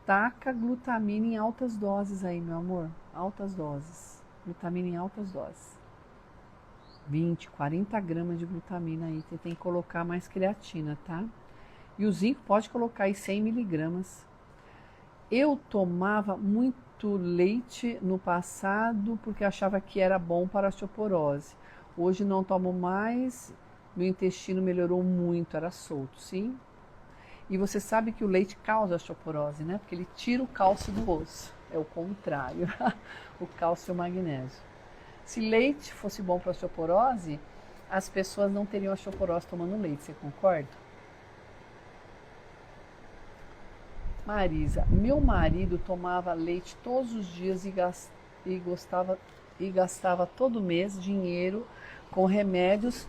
Taca glutamina em altas doses aí, meu amor. Altas doses. Glutamina em altas doses. 20, 40 gramas de glutamina aí. Você tem que colocar mais creatina, tá? E o zinco pode colocar aí 100 miligramas. Eu tomava muito leite no passado porque achava que era bom para a osteoporose. Hoje não tomo mais, meu intestino melhorou muito, era solto, sim? E você sabe que o leite causa osteoporose, né? Porque ele tira o cálcio do osso. É o contrário, o cálcio e o magnésio. Se leite fosse bom para osteoporose, as pessoas não teriam osteoporose tomando leite, você concorda? Marisa, meu marido tomava leite todos os dias e gastava todo mês dinheiro com remédios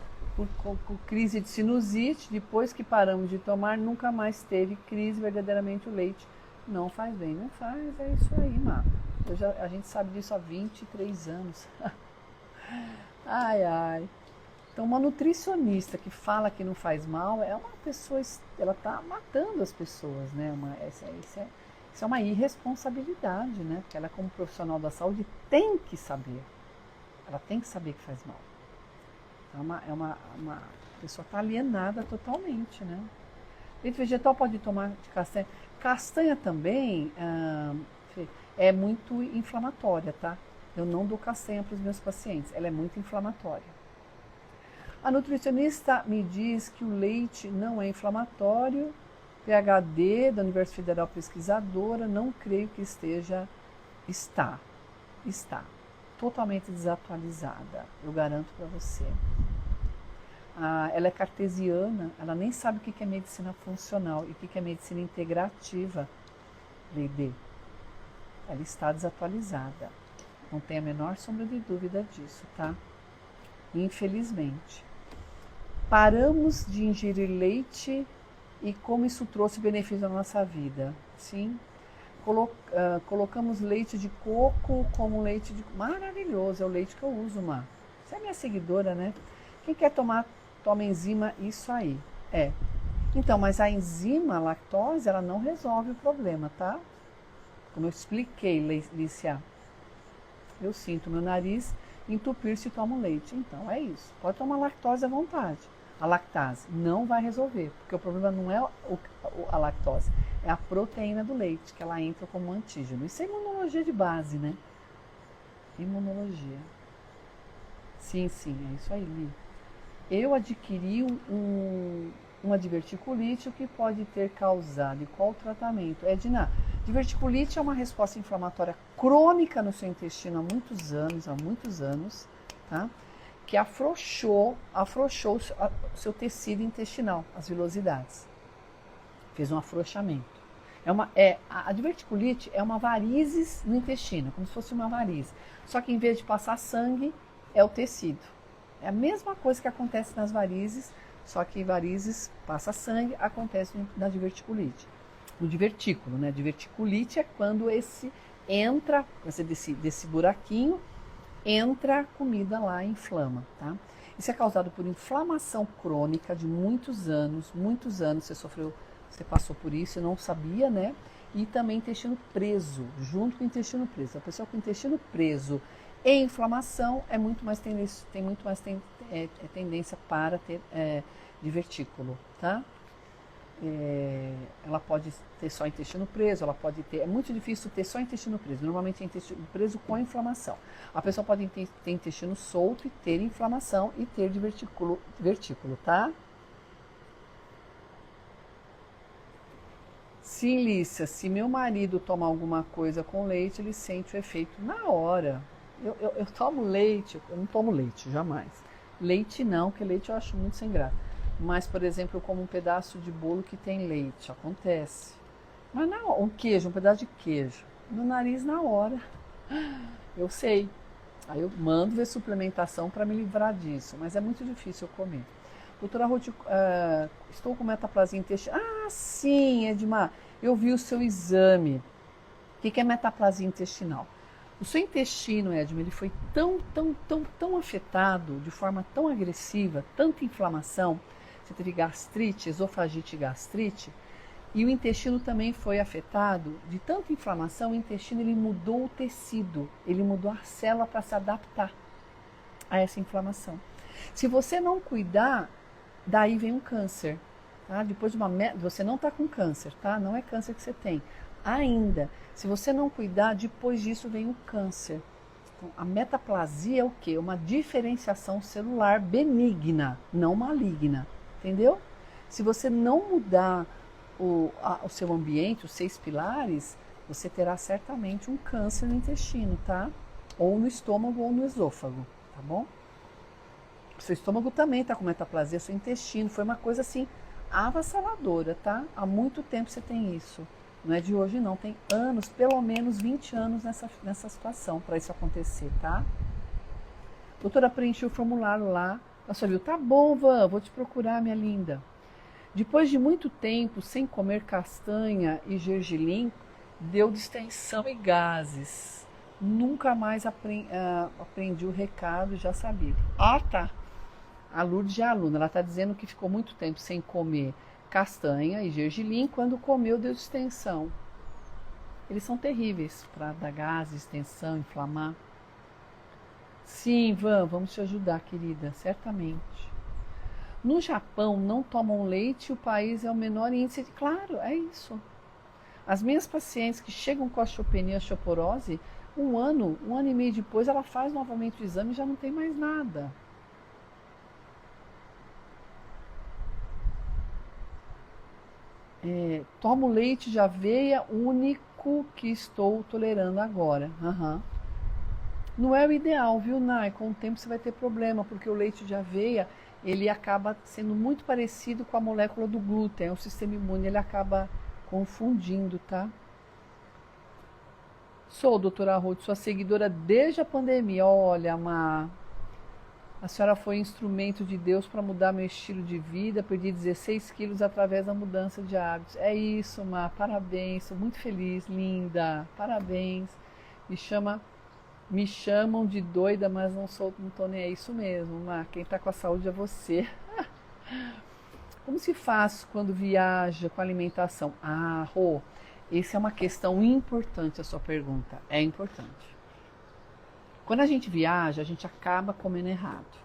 com crise de sinusite. Depois que paramos de tomar, nunca mais teve crise. Verdadeiramente o leite não faz bem. Não faz, é isso aí, Má. A gente sabe disso há 23 anos. Ai. Então, uma nutricionista que fala que não faz mal é uma pessoa, ela está matando as pessoas, né? Isso é uma irresponsabilidade, né? Porque ela, como profissional da saúde, tem que saber. Ela tem que saber que faz mal. Então, uma pessoa está alienada totalmente, né? Leite vegetal pode tomar de castanha. Castanha também é muito inflamatória, tá? Eu não dou castanha para os meus pacientes, ela é muito inflamatória. A nutricionista me diz que o leite não é inflamatório, PhD da Universidade Federal Pesquisadora, não creio que está totalmente desatualizada, eu garanto para você. Ela é cartesiana, ela nem sabe o que é medicina funcional e o que é medicina integrativa, Leide. Ela está desatualizada, não tem a menor sombra de dúvida disso, tá? Infelizmente. Paramos de ingerir leite e como isso trouxe benefício na nossa vida, sim? Colocamos leite de coco como leite de... Maravilhoso, é o leite que eu uso, Má. Você é minha seguidora, né? Quem quer tomar, toma enzima, isso aí. Então, mas a enzima, a lactose, ela não resolve o problema, tá? Como eu expliquei, Lícia. Eu sinto meu nariz entupir se tomo leite. Então, é isso. Pode tomar lactose à vontade. A lactase não vai resolver, porque o problema não é a lactose, é a proteína do leite, que ela entra como antígeno. Isso é imunologia de base, né? Imunologia. Sim, é isso aí, Li. Eu adquiri uma diverticulite, o que pode ter causado e qual o tratamento? Edna, diverticulite é uma resposta inflamatória crônica no seu intestino há muitos anos, tá? Que afrouxou o seu tecido intestinal, as vilosidades. Fez um afrouxamento. A diverticulite é uma varizes no intestino, como se fosse uma varize. Só que em vez de passar sangue, é o tecido. É a mesma coisa que acontece nas varizes, só que varizes passa sangue, acontece na diverticulite. No divertículo, né? Diverticulite é quando entra desse buraquinho, entra a comida lá e inflama, tá? Isso é causado por inflamação crônica de muitos anos, você passou por isso e não sabia, né? E também intestino preso, junto com o intestino preso. A pessoa com o intestino preso e inflamação tem muito mais tendência para ter divertículo, tá? Ela pode ter só intestino preso, é muito difícil ter só intestino preso, normalmente é intestino preso com inflamação. A pessoa pode ter intestino solto e ter inflamação e ter divertículo, tá? Sim, Lícia, se meu marido toma alguma coisa com leite, ele sente o efeito na hora. Eu tomo leite, eu não tomo leite, jamais. Leite não, porque leite eu acho muito sem graça. Mas, por exemplo, eu como um pedaço de bolo que tem leite, acontece. Mas não, um pedaço de queijo, no nariz na hora. Eu sei. Aí eu mando ver suplementação para me livrar disso, mas é muito difícil eu comer. Doutora Ruth, estou com metaplasia intestinal. Ah, sim, Edmar, eu vi o seu exame. O que é metaplasia intestinal? O seu intestino, Edmar, ele foi tão afetado, de forma tão agressiva, tanta inflamação. Você teve gastrite, esofagite e gastrite, e o intestino também foi afetado de tanta inflamação. O intestino ele mudou o tecido, ele mudou a célula para se adaptar a essa inflamação. Se você não cuidar, daí vem um câncer, tá? Depois de você não está com câncer, tá? Não é câncer que você tem ainda. Se você não cuidar, depois disso vem o câncer. Então, a metaplasia é o quê? Uma diferenciação celular benigna, não maligna. Entendeu? Se você não mudar o seu ambiente, os 6 pilares, você terá certamente um câncer no intestino, tá? Ou no estômago ou no esôfago, tá bom? O seu estômago também tá com metaplasia, seu intestino, foi uma coisa assim avassaladora, tá? Há muito tempo você tem isso. Não é de hoje não, tem anos, pelo menos 20 anos nessa situação para isso acontecer, tá? Doutora, preenchi o formulário lá. Ela só viu, tá bom, Van, vou te procurar, minha linda. Depois de muito tempo sem comer castanha e gergelim, deu distensão e gases. Nunca mais aprendi o recado, já sabia. Ah, tá. A Lourdes é aluna, ela está dizendo que ficou muito tempo sem comer castanha e gergelim, quando comeu deu distensão. Eles são terríveis para dar gases, distensão, inflamar. Sim, vamos te ajudar, querida, certamente. No Japão, não tomam leite e o país é o menor índice de... Claro, é isso. As minhas pacientes que chegam com osteopenia, osteoporose, um ano e meio depois, ela faz novamente o exame e já não tem mais nada. Tomo leite de aveia, único que estou tolerando agora. Não é o ideal, viu, Nai? Com o tempo você vai ter problema, porque o leite de aveia, ele acaba sendo muito parecido com a molécula do glúten. O sistema imune, ele acaba confundindo, tá? Sou, doutora Ruth, sua seguidora desde a pandemia. Olha, a senhora foi instrumento de Deus para mudar meu estilo de vida. Perdi 16 quilos através da mudança de hábitos. É isso, Má. Parabéns. Sou muito feliz, linda. Parabéns. Me chamam de doida, mas não tô nem. É isso mesmo, Má. Quem está com a saúde é você. Como se faz quando viaja com alimentação? Rô, essa é uma questão importante a sua pergunta. É importante. Quando a gente viaja, a gente acaba comendo errado.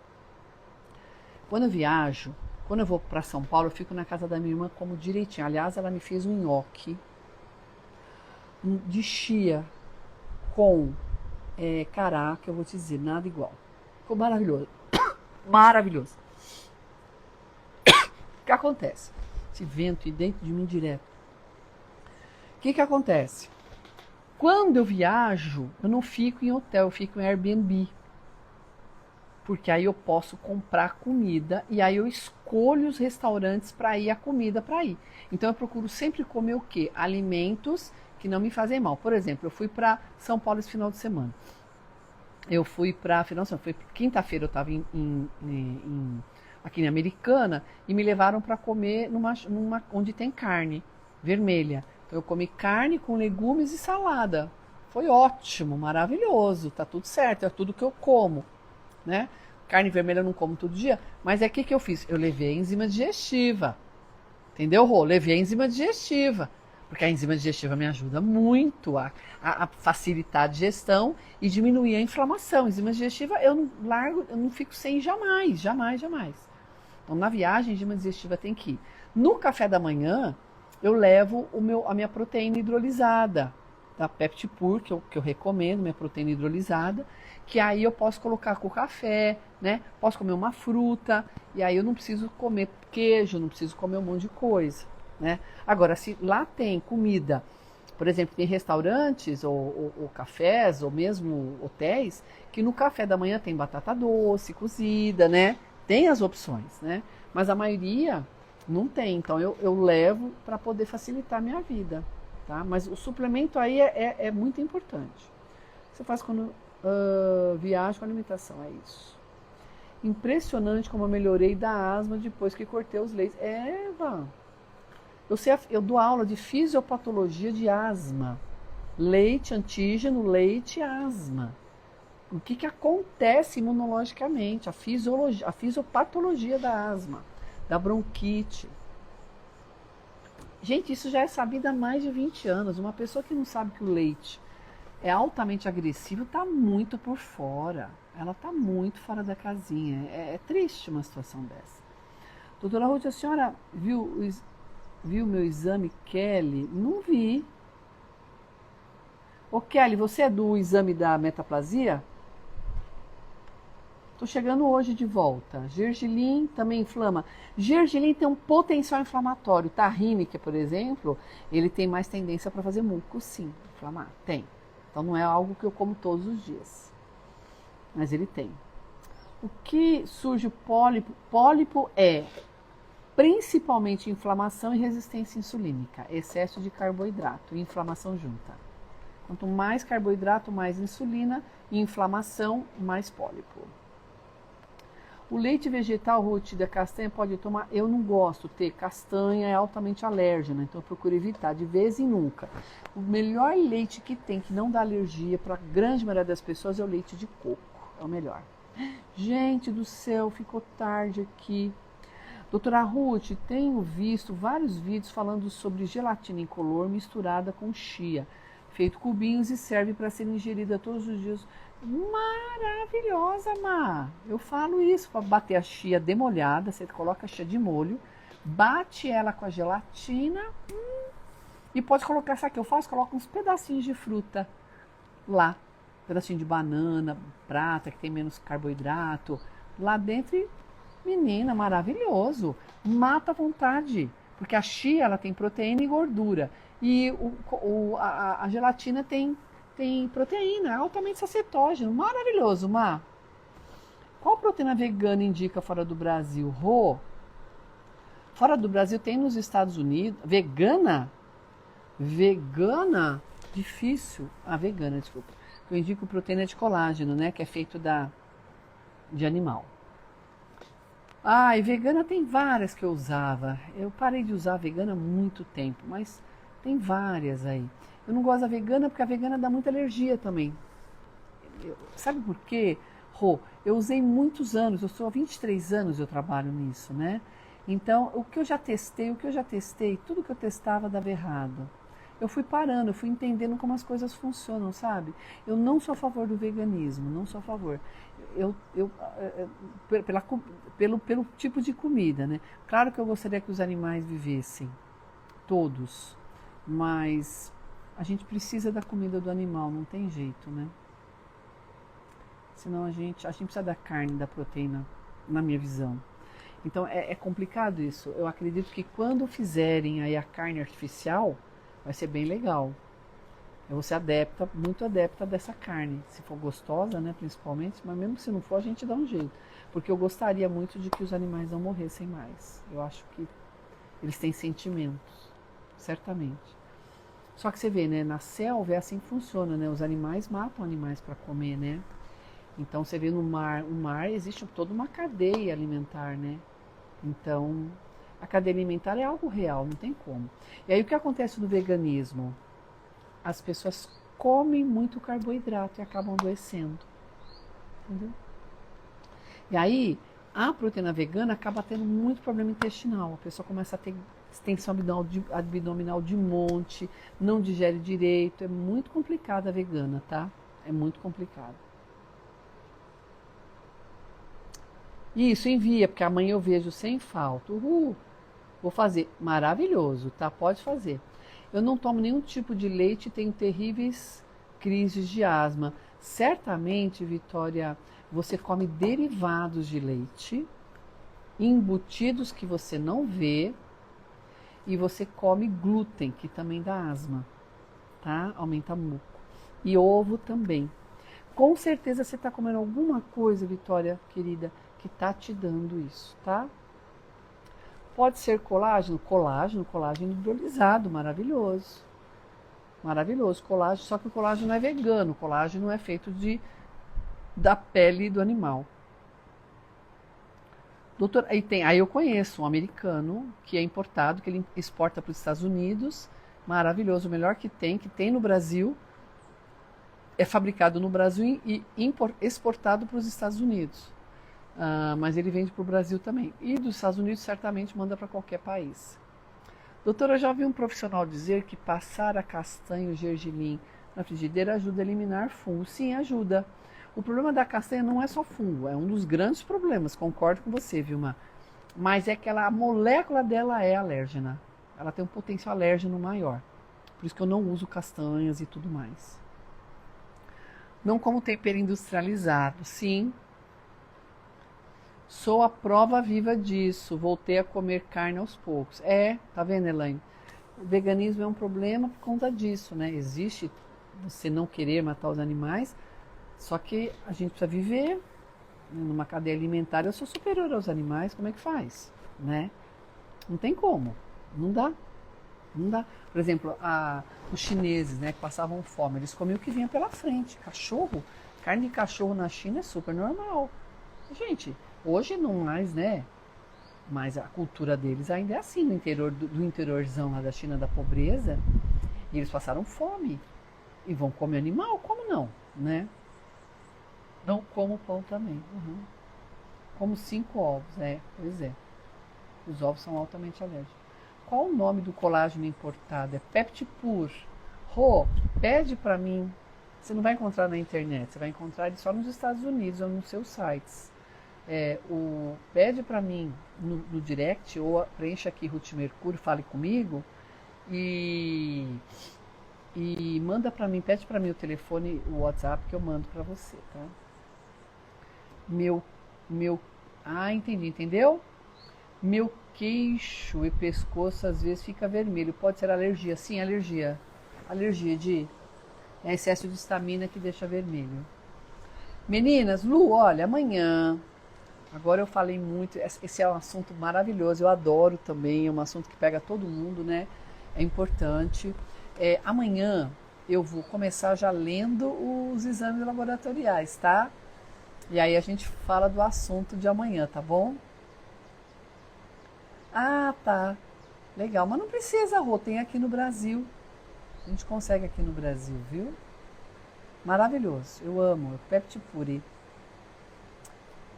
Quando eu viajo, quando eu vou para São Paulo, eu fico na casa da minha irmã como direitinho. Aliás, ela me fez um nhoque de chia com cará, que eu vou te dizer, nada igual. Ficou maravilhoso. Maravilhoso. O que acontece? Esse vento dentro de mim direto. O que acontece? Quando eu viajo, eu não fico em hotel, eu fico em Airbnb. Porque aí eu posso comprar comida e aí eu escolho os restaurantes para ir, a comida para ir. Então eu procuro sempre comer o quê? Alimentos que não me fazem mal. Por exemplo, eu fui para São Paulo esse final de semana. Eu fui para quinta-feira eu estava aqui na Americana e me levaram para comer onde tem carne vermelha. Então eu comi carne com legumes e salada. Foi ótimo, maravilhoso, tá tudo certo, é tudo que eu como, né? Carne vermelha eu não como todo dia, mas é o que eu fiz? Eu levei a enzima digestiva, entendeu, Rô? Levei a enzima digestiva, porque a enzima digestiva me ajuda muito a facilitar a digestão e diminuir a inflamação. A enzima digestiva eu não fico sem jamais. Então na viagem a enzima digestiva tem que ir. No café da manhã, eu levo a minha proteína hidrolisada, da PeptiPur, que eu recomendo, minha proteína hidrolisada, que aí eu posso colocar com o café, né? Posso comer uma fruta, e aí eu não preciso comer queijo, não preciso comer um monte de coisa, né? Agora, se lá tem comida, por exemplo, tem restaurantes ou cafés, ou mesmo hotéis, que no café da manhã tem batata doce, cozida, né? Tem as opções, né? Mas a maioria não tem, então eu levo para poder facilitar a minha vida, tá? Mas o suplemento aí é muito importante. Você faz quando viaja com alimentação, é isso. Impressionante como eu melhorei da asma depois que cortei os leites. Eva, eu dou aula de fisiopatologia de asma. Leite, antígeno, leite, asma. O que acontece imunologicamente, a fisiopatologia da asma, da bronquite. Gente, isso já é sabido há mais de 20 anos. Uma pessoa que não sabe que o leite é altamente agressivo está muito por fora. Ela está muito fora da casinha. É triste uma situação dessa. Doutora Ruth, a senhora viu meu exame Kelly? Não vi. Ô Kelly, você é do exame da metaplasia? Estou chegando hoje de volta. Gergelim também inflama. Gergelim tem um potencial inflamatório. Tahine, por exemplo, ele tem mais tendência para fazer muco, sim, inflamar. Tem. Então não é algo que eu como todos os dias. Mas ele tem. O que surge o pólipo? Pólipo é principalmente inflamação e resistência insulínica. Excesso de carboidrato e inflamação junta. Quanto mais carboidrato, mais insulina e inflamação, mais pólipo. O leite vegetal, Ruth, da castanha pode tomar? Eu não gosto. Castanha é altamente alérgena, então eu procuro evitar de vez em nunca. O melhor leite que tem, que não dá alergia para a grande maioria das pessoas, é o leite de coco. É o melhor. Gente do céu, ficou tarde aqui. Doutora Ruth, tenho visto vários vídeos falando sobre gelatina incolor misturada com chia. Feito cubinhos e serve para ser ingerida todos os dias. Maravilhosa, Má. Eu falo isso para bater a chia demolhada. Você coloca a chia de molho, bate ela com a gelatina e pode colocar, sabe o que eu faço? Coloco uns pedacinhos de fruta lá. Um pedacinho de banana, prata, que tem menos carboidrato. Lá dentro, menina, maravilhoso. Mata à vontade. Porque a chia ela tem proteína e gordura. E a gelatina tem proteína, altamente sacetógeno. Maravilhoso, Má. Qual proteína vegana indica fora do Brasil? Rô? Fora do Brasil tem nos Estados Unidos. Vegana? Vegana? Difícil. Ah, vegana, desculpa. Eu indico proteína de colágeno, né? Que é feito de animal. Ah, e vegana tem várias que eu usava. Eu parei de usar vegana há muito tempo, mas tem várias aí. Eu não gosto da vegana porque a vegana dá muita alergia também. Sabe por quê, Rô? Eu usei muitos anos, eu sou há 23 anos eu trabalho nisso, né? Então, o que eu já testei, tudo que eu testava dava errado. Eu fui parando, eu fui entendendo como as coisas funcionam, sabe? Eu não sou a favor do veganismo, não sou a favor. Pelo tipo de comida, né? Claro que eu gostaria que os animais vivessem, todos, mas a gente precisa da comida do animal, não tem jeito, né? Senão a gente precisa da carne, da proteína, na minha visão. Então é complicado isso. Eu acredito que quando fizerem aí a carne artificial, vai ser bem legal. Eu vou ser muito adepta dessa carne. Se for gostosa, né, principalmente, mas mesmo se não for, a gente dá um jeito. Porque eu gostaria muito de que os animais não morressem mais. Eu acho que eles têm sentimentos, certamente. Só que você vê, né, na selva é assim que funciona, né? Os animais matam animais para comer, né? Então você vê no mar, o mar existe toda uma cadeia alimentar, né? Então, a cadeia alimentar é algo real, não tem como. E aí o que acontece no veganismo? As pessoas comem muito carboidrato e acabam adoecendo. Entendeu? E aí, a proteína vegana acaba tendo muito problema intestinal. A pessoa começa a ter extensão abdominal de monte, não digere direito. É muito complicada a vegana, tá? É muito complicado. Isso, envia, porque amanhã eu vejo sem falta. Vou fazer. Maravilhoso, tá? Pode fazer. Eu não tomo nenhum tipo de leite e tenho terríveis crises de asma. Certamente, Vitória, você come derivados de leite, embutidos que você não vê, e você come glúten, que também dá asma, tá? Aumenta muco. E ovo também. Com certeza você está comendo alguma coisa, Vitória, querida, que está te dando isso, tá? Pode ser colágeno, colágeno hidrolisado, maravilhoso. Maravilhoso, colágeno, só que o colágeno não é vegano, o colágeno é feito da pele do animal. Doutor, aí eu conheço um americano que é importado, que ele exporta para os Estados Unidos, maravilhoso, o melhor que tem no Brasil, é fabricado no Brasil e exportado para os Estados Unidos. Mas ele vende para o Brasil também. E dos Estados Unidos certamente manda para qualquer país. Doutora, eu já vi um profissional dizer que passar a castanha e o gergelim na frigideira ajuda a eliminar fungo. Sim, ajuda. O problema da castanha não é só fungo, é um dos grandes problemas, concordo com você, Vilma. Mas é que a molécula dela é alérgena. Ela tem um potencial alérgeno maior. Por isso que eu não uso castanhas e tudo mais. Não como tempero industrializado, sim. Sou a prova viva disso. Voltei a comer carne aos poucos. Tá vendo, Elaine? O veganismo é um problema por conta disso, né? Existe você não querer matar os animais, só que a gente precisa viver numa cadeia alimentar. Eu sou superior aos animais, como é que faz, né? Não tem como, não dá. Não dá. Por exemplo, os chineses, né, que passavam fome, eles comiam o que vinha pela frente. Cachorro, carne de cachorro na China é super normal. Gente, hoje não mais, né? Mas a cultura deles ainda é assim, no interior do interiorzão lá da China, da pobreza. E eles passaram fome. E vão comer animal? Como não, né? Não como pão também. Uhum. Como 5 ovos, pois é. Os ovos são altamente alérgicos. Qual o nome do colágeno importado? É Peptipur. Rô, pede pra mim você não vai encontrar na internet, você vai encontrar ele só nos Estados Unidos ou nos seus sites. Pede para mim no direct ou preencha aqui Ruth Mercúrio, fale comigo e manda para mim, pede para mim o telefone, o WhatsApp que eu mando para você, tá? Entendi, entendeu? Meu queixo e pescoço às vezes fica vermelho, pode ser alergia? Sim, alergia. Alergia de excesso de estamina que deixa vermelho. Meninas, Lu, olha, amanhã, agora eu falei muito, esse é um assunto maravilhoso, eu adoro também, é um assunto que pega todo mundo, né? É importante. Amanhã eu vou começar já lendo os exames laboratoriais, tá? E aí a gente fala do assunto de amanhã, tá bom? Ah, tá. Legal, mas não precisa, Rô, tem aqui no Brasil. A gente consegue aqui no Brasil, viu? Maravilhoso, eu amo, eu Pepti Puri.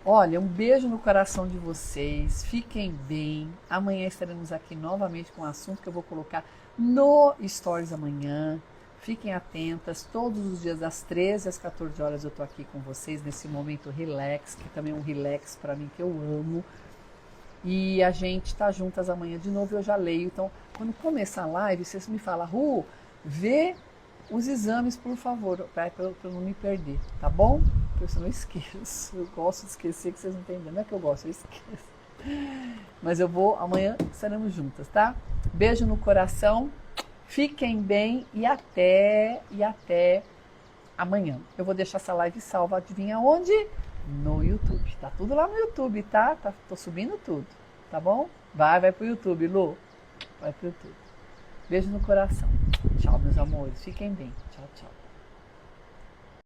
Olha, um beijo no coração de vocês, fiquem bem. Amanhã estaremos aqui novamente com um assunto que eu vou colocar no Stories amanhã. Fiquem atentas, todos os dias das 13 às 14 horas eu tô aqui com vocês nesse momento relax, que também é um relax para mim que eu amo. E a gente tá juntas amanhã de novo, eu já leio. Então, quando começar a live, vocês me falam, Ru, vê os exames, por favor, para eu não me perder, tá bom? Porque eu não esqueço. Eu gosto de esquecer, que vocês não entendem. Não é que eu gosto, eu esqueço. Mas eu vou, amanhã estaremos juntas, tá? Beijo no coração, fiquem bem e até amanhã. Eu vou deixar essa live salva, adivinha onde? No YouTube. Tá tudo lá no YouTube, tá? Tô subindo tudo, tá bom? Vai pro YouTube, Lu. Vai pro YouTube. Beijo no coração. Tchau, meus amores. Fiquem bem. Tchau, tchau.